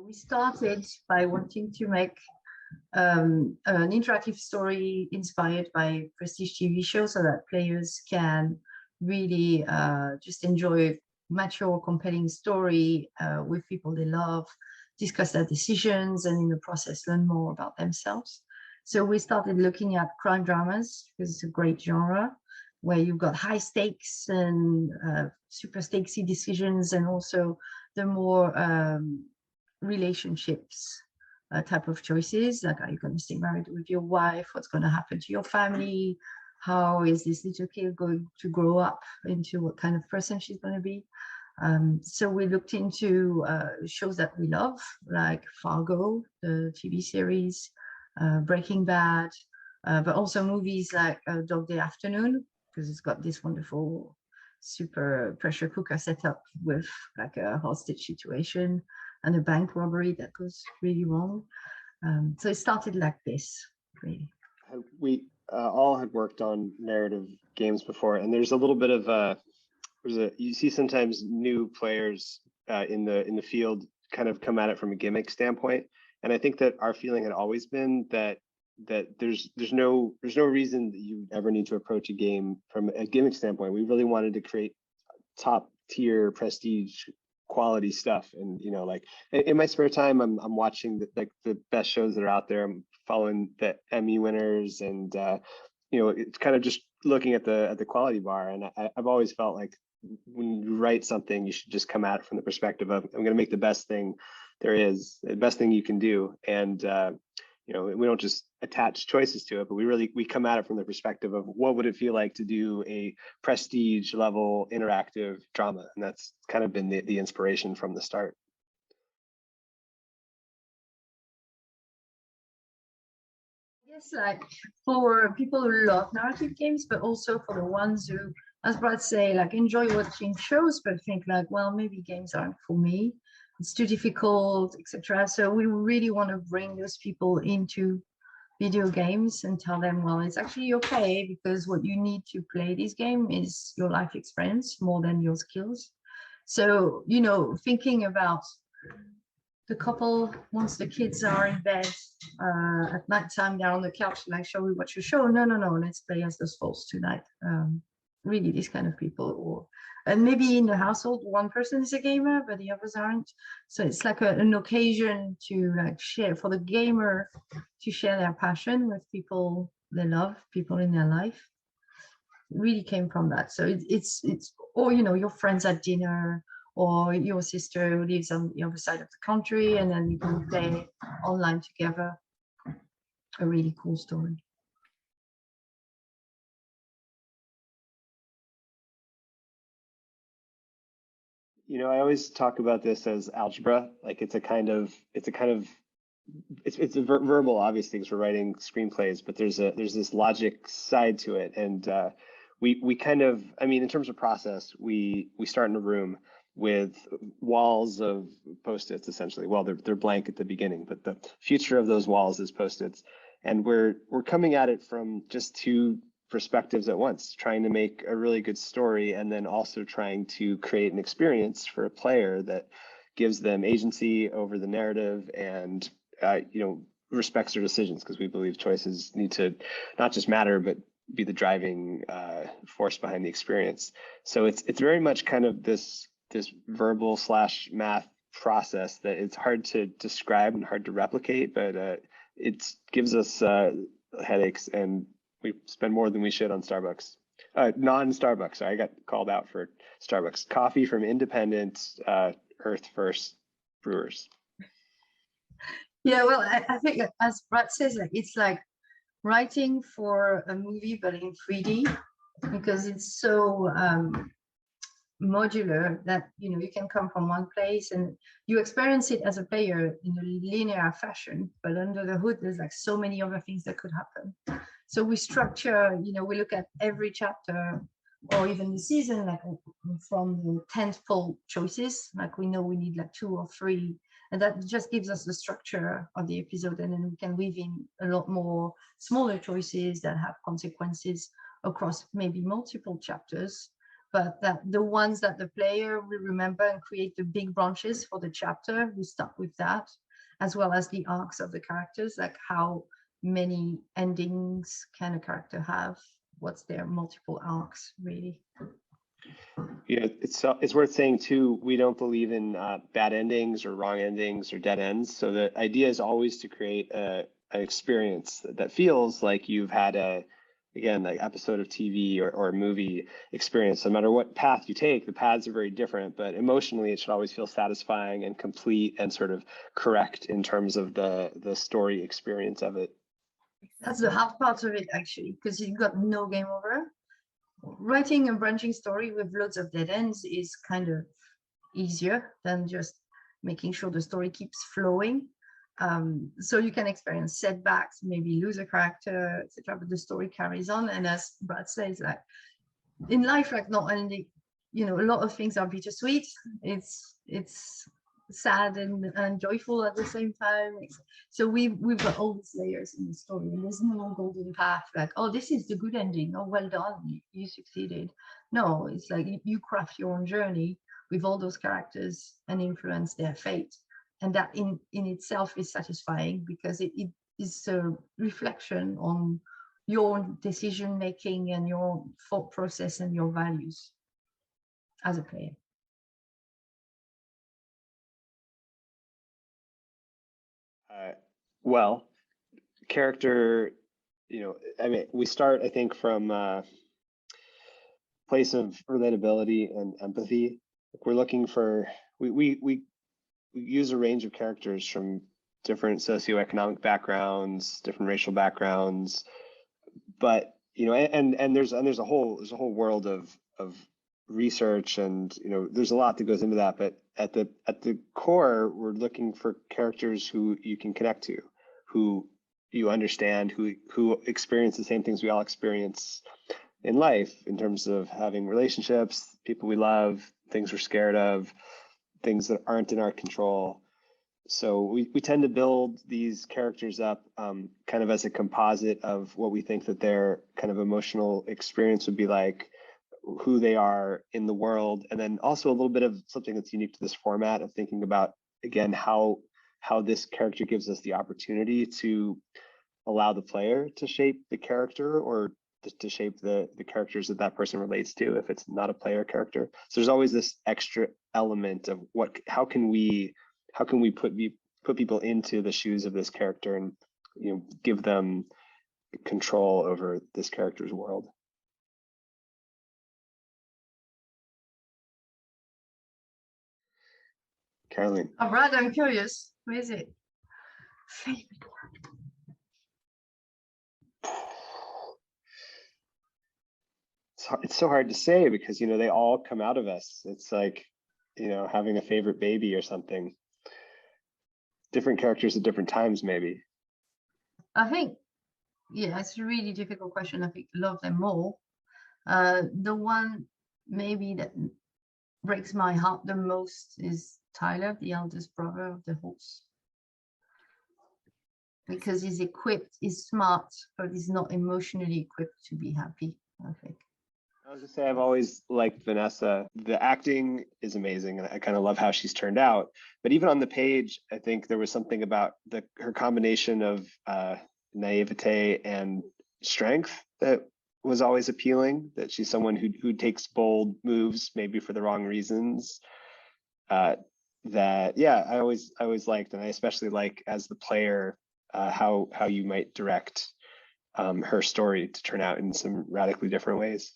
We started by wanting to make an interactive story inspired by prestige TV shows so that players can really just enjoy mature, compelling story with people they love, discuss their decisions, and in the process learn more about themselves. So we started looking at crime dramas because it's a great genre where you've got high stakes and super stakesy decisions, and also the more relationships type of choices, like are you going to stay married with your wife, what's going to happen to your family, how is this little kid going to grow up into what kind of person she's going to be. So we looked into shows that we love, like Fargo, the TV series, Breaking Bad, but also movies like Dog Day Afternoon, because it's got this wonderful super pressure cooker setup with like a hostage situation and a bank robbery that goes really wrong. So it started like this, really. We all had worked on narrative games before, and there's a little bit of you see sometimes new players in the field kind of come at it from a gimmick standpoint, and I think that our feeling had always been that there's no reason that you ever need to approach a game from a gimmick standpoint. We really wanted to create top tier prestige quality stuff, and like in my spare time I'm watching the best shows that are out there. I'm following the Emmy winners, and it's kind of just looking at the quality bar, and I've always felt like when you write something, you should just come at it from the perspective of, I'm going to make the best thing there is, the best thing you can do. And we don't just attach choices to it, but we come at it from the perspective of what would it feel like to do a prestige level interactive drama, and that's kind of been the inspiration from the start. Yes, like for people who love narrative games, but also for the ones who, as Brad say, like enjoy watching shows, but think like, well, maybe games aren't for me. It's too difficult, etc. So we really want to bring those people into video games and tell them, well, it's actually okay, because what you need to play this game is your life experience more than your skills. So, thinking about the couple, once the kids are in bed at nighttime, they're on the couch, like, shall we watch a show? No, let's play As Dusk Falls tonight. Really, these kind of people. And maybe in the household, one person is a gamer, but the others aren't. So it's like an occasion to like share, for the gamer to share their passion with people they love, people in their life. It really came from that. So it's or your friends at dinner, or your sister who lives on the other side of the country, and then you can play online together. A really cool story. I always talk about this as algebra. Like it's verbal, obviously, because we're writing screenplays, but there's this logic side to it. And we kind of, in terms of process, we start in a room with walls of Post-its, essentially. Well, they're blank at the beginning, but the future of those walls is Post-its. And we're coming at it from just two perspectives at once, trying to make a really good story, and then also trying to create an experience for a player that gives them agency over the narrative and respects their decisions, because we believe choices need to not just matter, but be the driving force behind the experience. So it's very much kind of this verbal / math process that it's hard to describe and hard to replicate, but it gives us headaches, and we spend more than we should on Starbucks. Non-Starbucks, sorry, I got called out for Starbucks. Coffee from independent, Earth First brewers. Yeah, well, I think as Brad says, like it's like writing for a movie, but in 3D, because it's so modular that you can come from one place and you experience it as a player in a linear fashion, but under the hood there's like so many other things that could happen. So we structure, we look at every chapter or even the season, like from the tentpole choices, like we know we need like 2 or 3, and that just gives us the structure of the episode, and then we can weave in a lot more smaller choices that have consequences across maybe multiple chapters, but that the ones that the player will remember and create the big branches for the chapter, we start with that, as well as the arcs of the characters, like how many endings can a character have, what's their multiple arcs, really. You know, it's worth saying too, we don't believe in bad endings or wrong endings or dead ends. So the idea is always to create an experience that feels like you've had again, like episode of TV or movie experience. No matter what path you take, the paths are very different, but emotionally it should always feel satisfying and complete and sort of correct in terms of the story experience of it. That's the hard part of it, actually, because you've got no game over. Writing a branching story with loads of dead ends is kind of easier than just making sure the story keeps flowing. So you can experience setbacks, maybe lose a character, etc. But the story carries on. And as Brad says, like in life, like not only, you know, a lot of things are bittersweet. It's sad and joyful at the same time. So we've got all these layers in the story, and there's no golden path like, oh, this is the good ending, oh, well done, you succeeded. No, it's like you craft your own journey with all those characters and influence their fate, and that in itself is satisfying because it is a reflection on your own decision making and your thought process and your values as a player. Well, character, you know, I mean, we start, I think, from a place of relatability and empathy. We're looking for, we use a range of characters from different socioeconomic backgrounds, different racial backgrounds, but you know, and there's a whole world of research, and you know, there's a lot that goes into that. But at the core, we're looking for characters who you can connect to, who you understand, who experience the same things we all experience in life in terms of having relationships, people we love, things we're scared of, things that aren't in our control. So we tend to build these characters up kind of as a composite of what we think that their kind of emotional experience would be like, who they are in the world, and then also a little bit of something that's unique to this format of thinking about, again, how this character gives us the opportunity to allow the player to shape the character, or to shape the characters that person relates to if it's not a player character. So there's always this extra element of how can we put people into the shoes of this character and, you know, give them control over this character's world. Caroline. All right, I'm curious. Who is it? It's so hard to say because, you know, they all come out of us. It's like, you know, having a favorite baby or something. Different characters at different times, maybe. I think, yeah, it's a really difficult question. I think love them all. The one maybe that breaks my heart the most is Tyler, the eldest brother of the horse. Because he's equipped, he's smart, but he's not emotionally equipped to be happy, I think. I was gonna say, I've always liked Vanessa. The acting is amazing, and I kind of love how she's turned out. But even on the page, I think there was something about her combination of naivete and strength that was always appealing. That she's someone who takes bold moves, maybe for the wrong reasons. That, yeah, I always liked, and I especially like as the player how you might direct her story to turn out in some radically different ways.